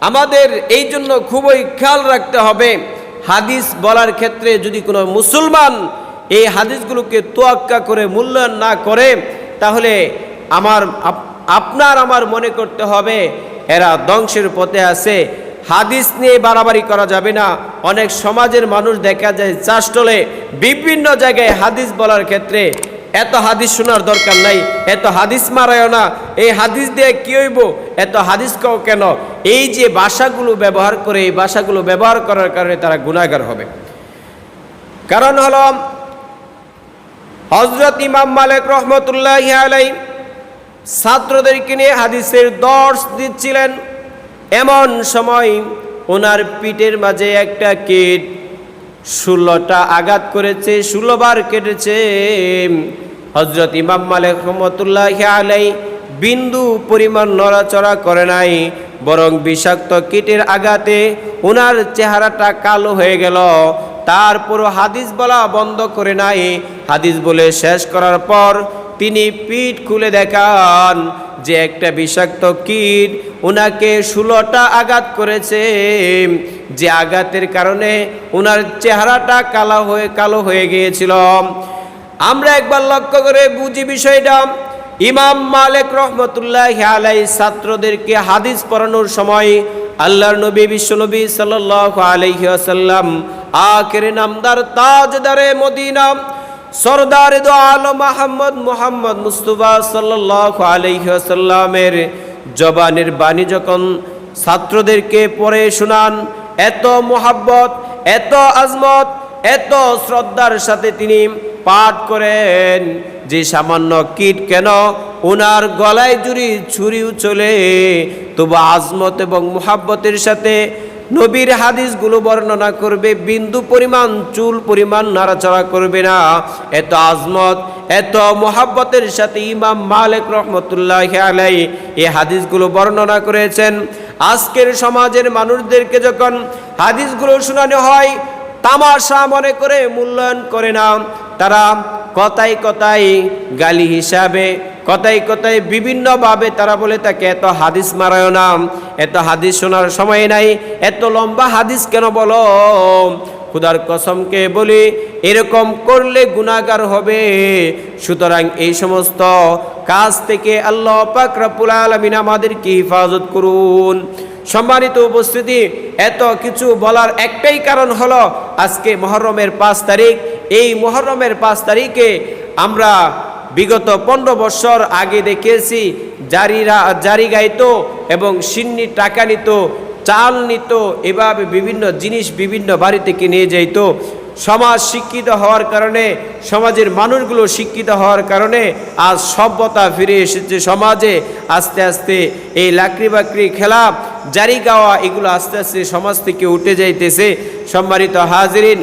আমাদের এই জন্য খুবই খেয়াল রাখতে হবে, হাদিস বলার ক্ষেত্রে যদি কোনো মুসলমান এই হাদিসগুলোকে তোয়াক্কা করে মূল্যায়ন না করে, তাহলে আপনার আমার মনে করতে হবে এরা ধ্বংসের পথে আছে। হাদিস নিয়ে বাড়াবাড়ি করা যাবে না। অনেক সমাজের মানুষ দেখা যায় চাষটলে বিভিন্ন জায়গায় হাদিস বলার ক্ষেত্রে এত হাদিস শোনার দরকার নাই, এত হাদিস মারায়ও না, এই হাদিস দিয়ে কী হইব, এত হাদিস কও কেন, এই যে ভাষাগুলো ব্যবহার করে, এই ভাষাগুলো ব্যবহার করার কারণে তারা গুনাহগার হবে। কারণ হলো হযরত ইমাম মালিক রহমতুল্লাহি আলাইহি ছাত্রদেরকে নিয়ে হাদিসের দর্শ দিচ্ছিলেন। এমন সময় ওনার পিঠের মাঝে একটা কীট 16টা আঘাত করেছে, 16 বার কেটেছে। হযরত ইমাম মালিক রহমতুল্লাহি আলাইহি বিন্দু পরিমাণ নড়াচড়া করে নাই, বরং বিষাক্ত কীটের আঘাতে ওনার চেহারাটা কালো হয়ে গেল। তারপরও হাদিস বলা বন্ধ করে নাই। হাদিস বলে শেষ করার পর তিনি পিঠ খুলে দেখান যে একটা বিষাক্ত কীট ওনাকে 16টা আঘাত করেছে, যে আঘাতের কারণে ওনার চেহারাটা কালো হয়ে গিয়েছিল। আমরা একবার লক্ষ্য করে বুঝি বিষয়টা। ইমাম মালিক রহমতুল্লাহি আলাইহি ছাত্রদেরকে হাদিস পড়ানোর সময় আল্লাহর নবী বিশ্বনবী সাল্লাল্লাহু আলাইহি ওয়াসাল্লাম আখিরে নামদার তাজদারে মদিনা সরদার দো আলম মুহাম্মদ মুস্তাফা সাল্লাল্লাহু আলাইহি ওয়াসাল্লামের জবানের বাণী যখন ছাত্রদেরকে পড়ে শোনান, এত মোহাব্বত, এত আজমত, এত শ্রদ্ধার সাথে তিনি পাঠ করেন যে সামান্য কীট কেন ওনার গলায় জুড়ি ছুরি চলে, তবু আজমত এবং মোহাব্বতের সাথে নবীর হাদিসগুলো বর্ণনা করবে, বিন্দু পরিমাণ চুল পরিমাণ নাড়াচাড়া করবে না। এত আজমত, এত মোহাব্বতের সাথে ইমাম মালিক রহমতুল্লাহি আলাইহি এই হাদিসগুলো বর্ণনা করেছেন। আজকের সমাজের মানুষদেরকে যখন হাদিসগুলো শোনানো হয়, তামাশা মনে করে মূল্যায়ন করে না। তারা কথায় কথায় গালি হিসাবে, কথায় কথায় বিভিন্নভাবে তারা বলে তাকে এত হাদিস মারায় না, এত হাদিস শোনার সময় নাই, এত লম্বা হাদিস কেন বলো। খুদার কসমকে বলি, এরকম করলে গুনাহগার হবে। সুতরাং এই সমস্ত কাজ থেকে আল্লাহ পাক রব্বুল আলামিন আমাদেরকে হেফাজত করুন। সম্মানিত উপস্থিতি, এত কিছু বলার একটাই কারণ হলো আজকে মুহররমের 5 তারিখ। এই মুহররমের 5 তারিখে আমরা বিগত 15 বছর আগে দেখেছি জারি গাইতো এবং সিন্নি টাকা নিত, চাল নিত, এভাবে বিভিন্ন জিনিস বিভিন্ন বাড়ি থেকে নিয়ে যাইত। সমাজ শিক্ষিত হওয়ার কারণে, সমাজের মানুষগুলো শিক্ষিত হওয়ার কারণে আজ সভ্যতা ফিরে এসেছে সমাজে। আস্তে আস্তে এই লাকড়ি বাকড়ি খেলা, জারি গাওয়া, এগুলো আস্তে আস্তে সমাজ থেকে উঠে যাইতেছে। সম্মানিত হাজিরিন,